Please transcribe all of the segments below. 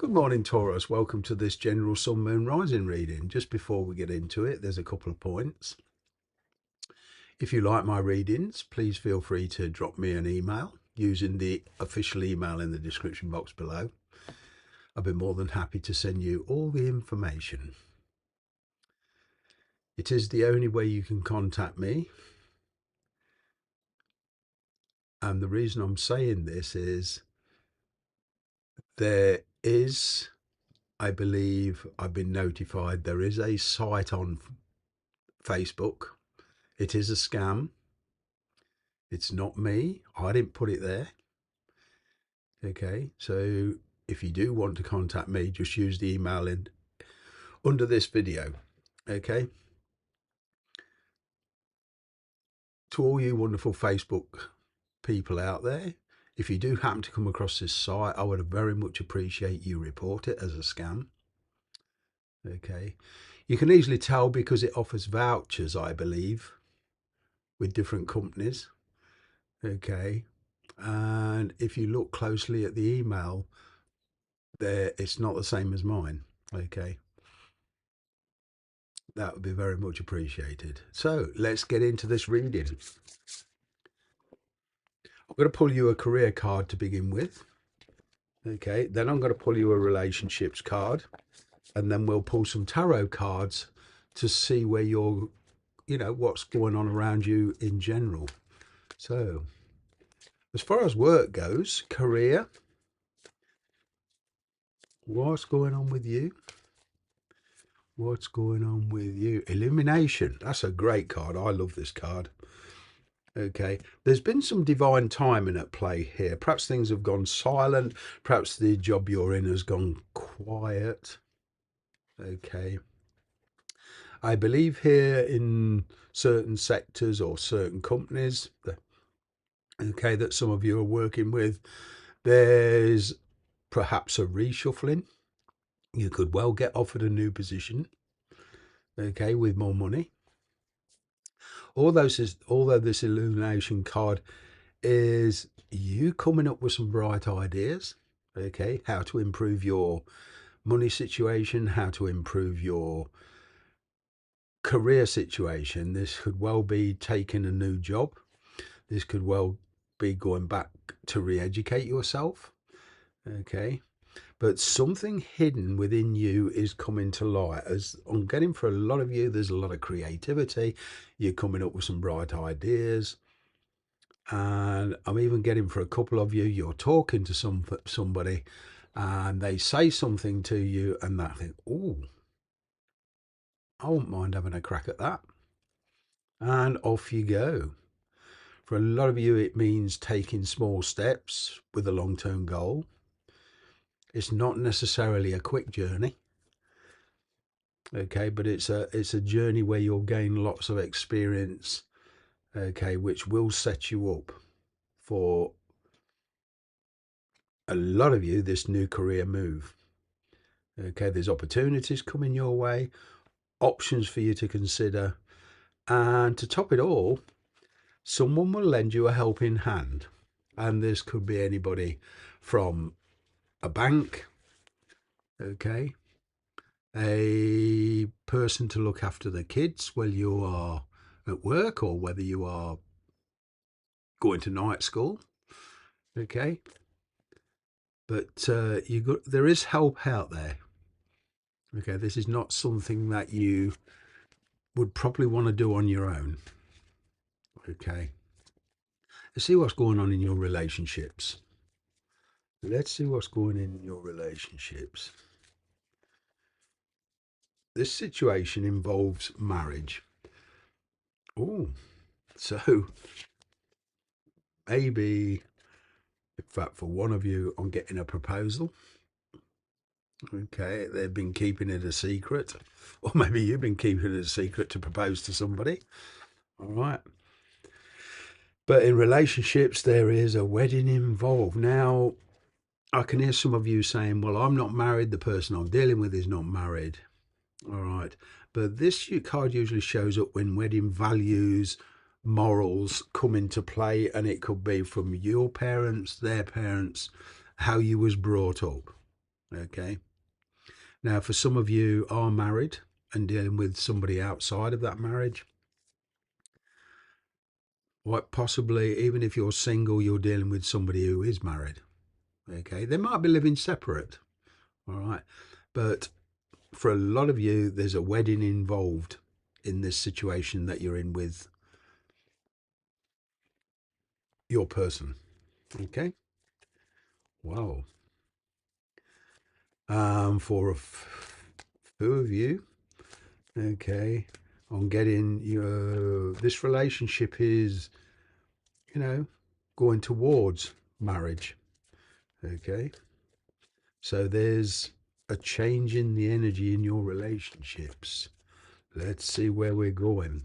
Good morning, Taurus. Welcome to this general sun, moon, rising reading. Just before we get into it, there's a couple of points. If you like my readings, please feel free to drop me an email using the official email in the description box below. I'll be more than happy to send you all the information. It is the only way you can contact me. And the reason I'm saying this is there is, I believe I've been notified, there is a site on Facebook. It is a scam. It's not me. I didn't put it there. Okay, so if you do want to contact me, just use the email in under this video. Okay. To all you wonderful Facebook people out there, if you do happen to come across this site, I would very much appreciate you report it as a scam. Okay. You can easily tell because it offers vouchers, I believe, with different companies. Okay. And if you look closely at the email, there it's not the same as mine. Okay. That would be very much appreciated. So let's get into this reading. I'm going to pull you a career card to begin with. Okay, then I'm going to pull you a relationships card, and then we'll pull some tarot cards to see where you're, what's going on around you in general. So, as far as work goes, career, what's going on with you? What's going on with you? Illumination. That's a great card. I love this card. Okay, there's been some divine timing at play here. Perhaps things have gone silent. Perhaps the job you're in has gone quiet. Okay. I believe here in certain sectors or certain companies, okay, that some of you are working with, there's perhaps a reshuffling. You could well get offered a new position, okay, with more money. Although this illumination card is you coming up with some bright ideas, okay, how to improve your money situation, how to improve your career situation. This could well be taking a new job. This could well be going back to re-educate yourself, okay, but something hidden within you is coming to light. As I'm getting for a lot of you, there's a lot of creativity. You're coming up with some bright ideas. And I'm even getting for a couple of you, you're talking to somebody and they say something to you and that think, oh, I won't mind having a crack at that. And off you go. For a lot of you, it means taking small steps with a long-term goal. It's not necessarily a quick journey, okay, but it's a journey where you'll gain lots of experience, okay, which will set you up for a lot of you this new career move. Okay, there's opportunities coming your way, options for you to consider, and to top it all, someone will lend you a helping hand, and this could be anybody from a bank, okay, a person to look after the kids while you are at work or whether you are going to night school, okay, but there is help out there. Okay, this is not something that you would probably want to do on your own. Okay, let's see what's going on in your relationships. Let's see what's going on in your relationships. This situation involves marriage. Oh, so maybe, in fact, for one of you, I'm getting a proposal. Okay, they've been keeping it a secret, or maybe you've been keeping it a secret to propose to somebody. All right. But in relationships, there is a wedding involved. Now, I can hear some of you saying, well, I'm not married. The person I'm dealing with is not married. All right. But this card usually shows up when wedding values, morals come into play, and it could be from your parents, their parents, how you was brought up. Okay. Now, for some of you are married and dealing with somebody outside of that marriage, quite possibly, even if you're single, you're dealing with somebody who is married. Okay. They might be living separate. All right. But for a lot of you, there's a wedding involved in this situation that you're in with your person. Okay. Wow. For a few of you, okay, on getting your this relationship is, going towards marriage. Okay. So there's a change in the energy in your relationships. Let's see where we're going.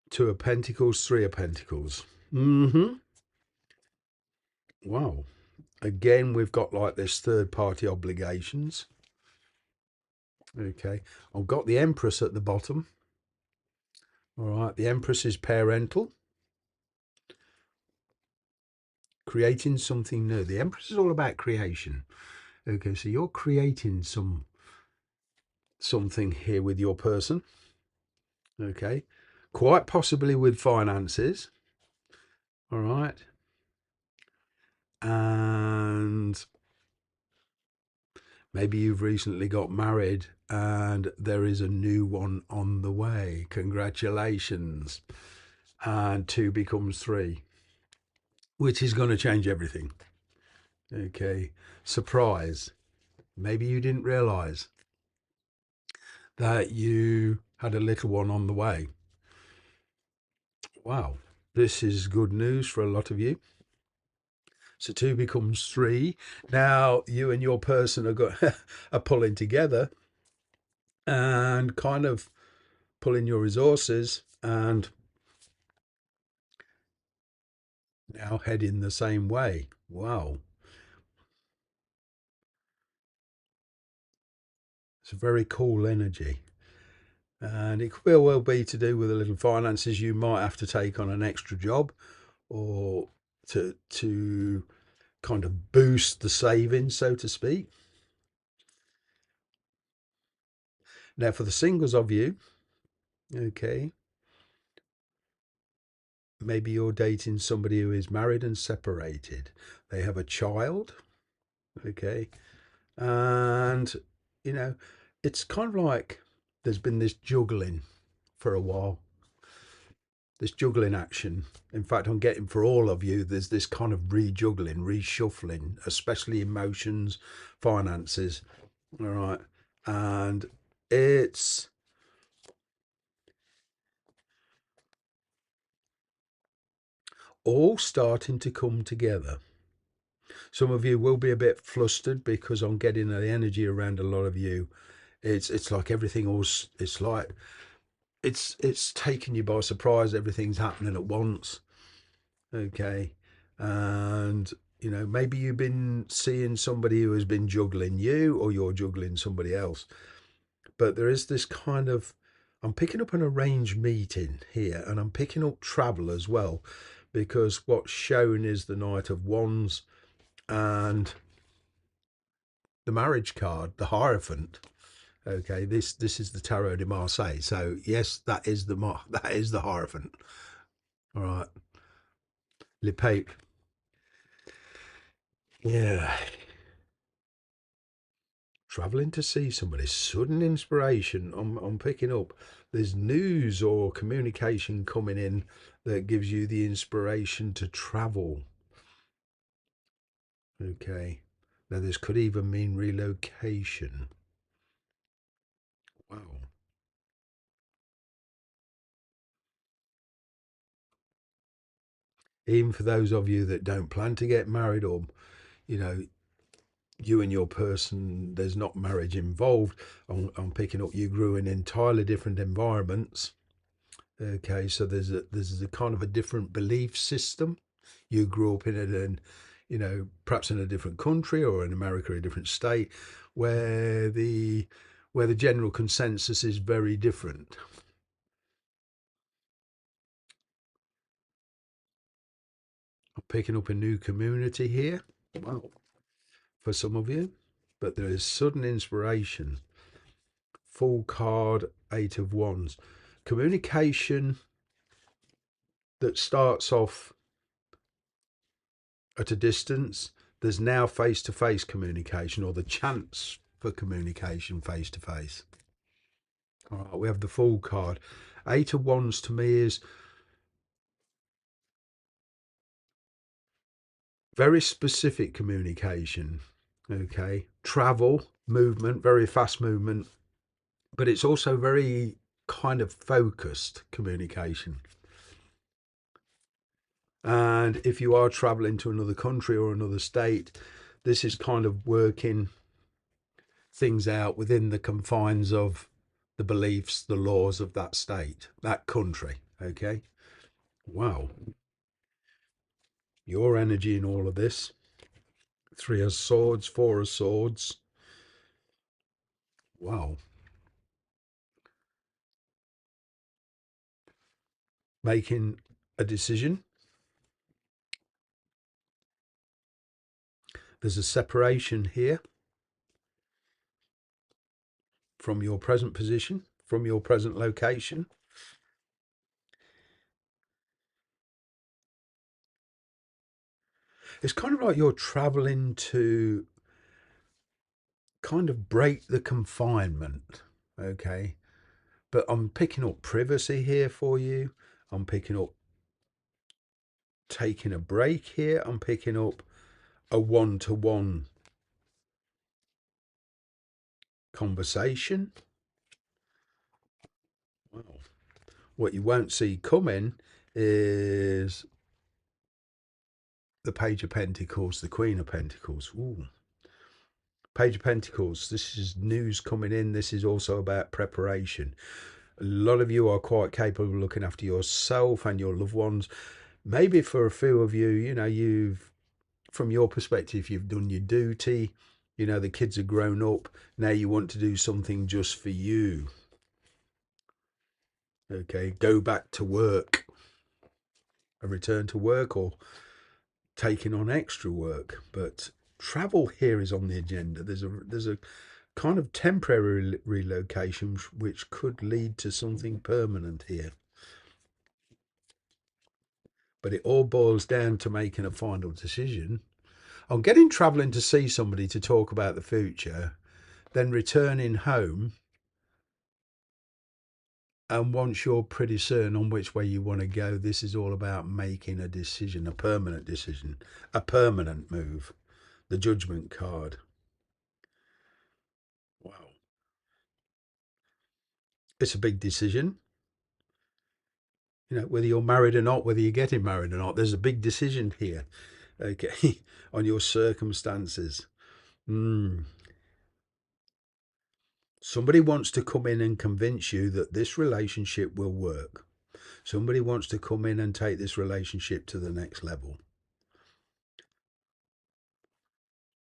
Two of Pentacles, Three of Pentacles. Wow. Again, we've got like this third party obligations. Okay. I've got the Empress at the bottom. All right. The Empress is parental. Creating something new. The Empress is all about creation. Okay. So you're creating something here with your person. Okay. Quite possibly with finances. All right. And maybe you've recently got married and there is a new one on the way. Congratulations. And two becomes three, which is going to change everything. Okay. Surprise. Maybe you didn't realize that you had a little one on the way. Wow. This is good news for a lot of you. So two becomes three. Now you and your person are pulling together and kind of pulling your resources and now heading the same way. Wow. It's a very cool energy. And it could well be to do with a little finances. You might have to take on an extra job or to kind of boost the savings, so to speak. Now, for the singles of you, okay, maybe you're dating somebody who is married and separated. They have a child, okay, and it's kind of like there's been this juggling for a while, this juggling action. In fact, I'm getting for all of you, there's this kind of rejuggling, reshuffling, especially emotions, finances, all right, and it's all starting to come together. Some of you will be a bit flustered because I'm getting the energy around a lot of you. It's like everything was. It's like it's taking you by surprise. Everything's happening at once. Okay, and maybe you've been seeing somebody who has been juggling you, or you're juggling somebody else. But there is this kind of, I'm picking up an arranged meeting here, and I'm picking up travel as well, because what's shown is the Knight of Wands and the marriage card, the Hierophant. Okay, this is the Tarot de Marseille. So yes, that is the Hierophant. All right, Le Pape. Yeah, traveling to see somebody, sudden inspiration. I'm picking up. There's news or communication coming in that gives you the inspiration to travel. Okay, now this could even mean relocation. Wow. Even for those of you that don't plan to get married, or you know you and your person, there's not marriage involved. I'm picking up you grew in entirely different environments. Okay, so there's a kind of a different belief system. You grew up in it, and perhaps in a different country or in America, a different state, where the general consensus is very different. Picking up a new community here. Well, for some of you. But there is sudden inspiration. Full card, 8 of Wands. Communication that starts off at a distance, there's now face-to-face communication, or the chance for communication face-to-face. All right, we have the Fool card. 8 of Wands to me is very specific communication. Okay, travel, movement, very fast movement, but it's also very kind of focused communication. And if you are traveling to another country or another state, this is kind of working things out within the confines of the beliefs, the laws of that state, that country. Okay. Wow. Your energy in all of this. 3 of Swords, 4 of Swords. Wow. Making a decision. There's a separation here from your present position, from your present location. It's kind of like you're traveling to kind of break the confinement. Okay. But I'm picking up privacy here for you. I'm picking up taking a break here. I'm picking up a one-to-one conversation. Wow. What you won't see coming is the Page of Pentacles, the Queen of Pentacles. Ooh. Page of Pentacles, this is news coming in. This is also about preparation. A lot of you are quite capable of looking after yourself and your loved ones. Maybe for a few of you, you've, from your perspective, you've done your duty. The kids are grown up. Now you want to do something just for you. Okay, go back to work. A return to work, or taking on extra work. But travel here is on the agenda. There's a kind of temporary relocation which could lead to something permanent here. But it all boils down to making a final decision on getting traveling to see somebody to talk about the future, then returning home. And once you're pretty certain on which way you want to go, this is all about making a decision, a permanent decision, a permanent move. The Judgment card. Wow. It's a big decision. Whether you're married or not, whether you're getting married or not, there's a big decision here. Okay. On your circumstances. Somebody wants to come in and convince you that this relationship will work. Somebody wants to come in and take this relationship to the next level.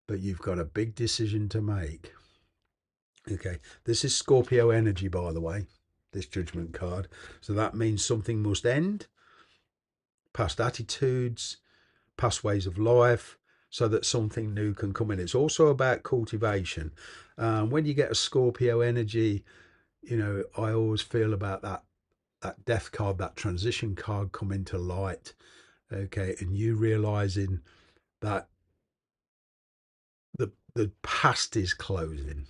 But you've got a big decision to make. Okay, this is Scorpio energy, by the way, this Judgment card. So that means something must end, past attitudes, past ways of life, so that something new can come in. It's also about cultivation. When you get a Scorpio energy, I always feel about that death card, that transition card coming to light. Okay, and you realizing that the past is closing.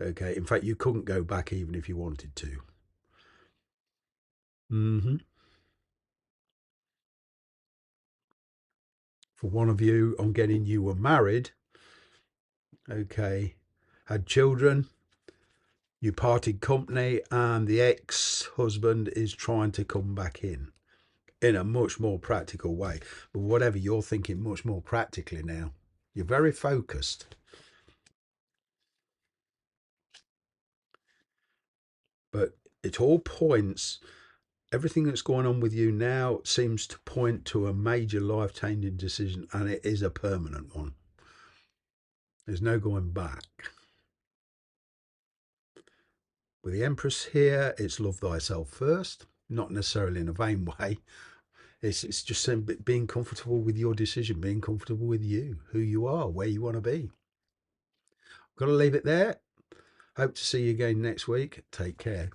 Okay, in fact, you couldn't go back even if you wanted to. For one of you, I'm getting you were married. Okay, had children. You parted company, and the ex-husband is trying to come back in a much more practical way. But whatever, you're thinking much more practically now. You're very focused. But it all points, everything that's going on with you now seems to point to a major life-changing decision, and it is a permanent one. There's no going back. With the Empress here, it's love thyself first, not necessarily in a vain way. It's just saying being comfortable with your decision, being comfortable with you, who you are, where you want to be. Got to leave it there. Hope to see you again next week. Take care.